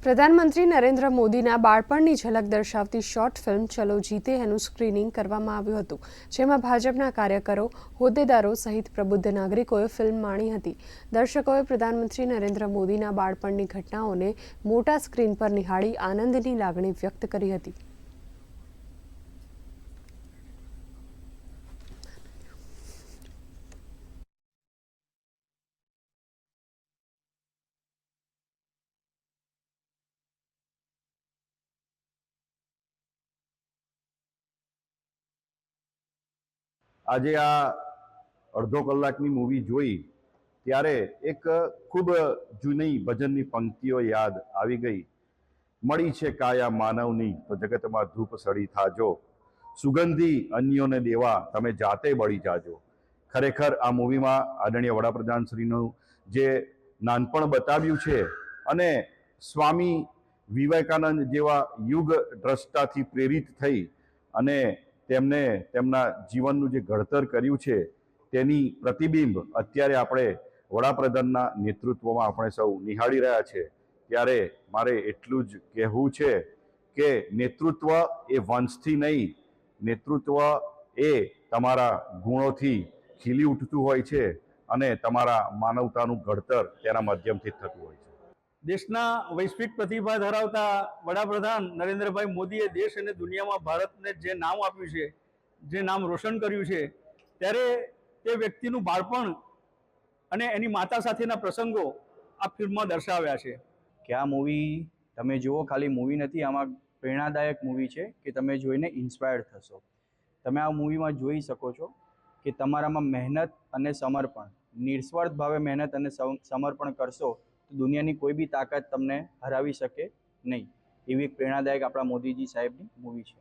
પ્રધાનમંત્રી નરેન્દ્ર મોદીના બાળપણની ઝલક દર્શાવતી શોર્ટ ફિલ્મ ચલો જીતે એનું સ્ક્રીનિંગ કરવામાં આવ્યું હતું, જેમાં ભાજપના કાર્યકરો, હોદ્દેદારો સહિત પ્રબુદ્ધ નાગરિકોએ ફિલ્મ માણી હતી. દર્શકોએ પ્રધાનમંત્રી નરેન્દ્ર મોદીના બાળપણની ઘટનાઓને મોટા સ્ક્રીન પર નિહાળી આનંદની લાગણી વ્યક્ત કરી હતી. આજે આ અડધો કલાકની મૂવી જોઈ ત્યારે એક ખૂબ જૂની ભજનની પંક્તિઓ યાદ આવી ગઈ. મળી છે કાયા માનવની તો જગતમાં ધૂપ સળી થાજો, સુગંધી અન્યોને દેવા તમે જાતે બળી જાજો. ખરેખર આ મૂવીમાં આદરણીય વડાપ્રધાન શ્રીનું જે નાનપણ બતાવ્યું છે અને સ્વામી વિવેકાનંદ જેવા યુગ દ્રષ્ટાથી પ્રેરિત થઈ અને તેમને તેમના જીવનનું જે ઘડતર કર્યું છે તેની પ્રતિબિંબ અત્યારે આપણે વડાપ્રધાનના નેતૃત્વમાં આપણે સૌ નિહાળી રહ્યા છે. ત્યારે મારે એટલું જ કહેવું છે કે નેતૃત્વ એ વંશથી નહીં, નેતૃત્વ એ તમારા ગુણોથી ખીલી ઉઠતું હોય છે અને તમારા માનવતાનું ઘડતર તેના માધ્યમથી જ થતું હોય છે. દેશના વૈશ્વિક પ્રતિભા ધરાવતા વડાપ્રધાન નરેન્દ્રભાઈ મોદીએ દેશ અને દુનિયામાં ભારતને જે નામ આપ્યું છે, જે નામ રોશન કર્યું છે, ત્યારે તે વ્યક્તિનું બાળપણ અને એની માતા સાથેના પ્રસંગો આ ફિલ્મમાં દર્શાવ્યા છે. કે આ મૂવી તમે જુઓ, ખાલી મૂવી નથી, આમાં પ્રેરણાદાયક મૂવી છે કે તમે જોઈને ઇન્સ્પાયર્ડ થશો. તમે આ મૂવીમાં જોઈ શકો છો કે તમારામાં મહેનત અને સમર્પણ, નિસ્વાર્થ ભાવે મહેનત અને સમર્પણ કરશો તો દુનિયાની કોઈ બી તાકાત તમને હરાવી શકે નહીં. એવી એક પ્રેરણાદાયક આપણા મોદીજી સાહેબની મૂવી છે.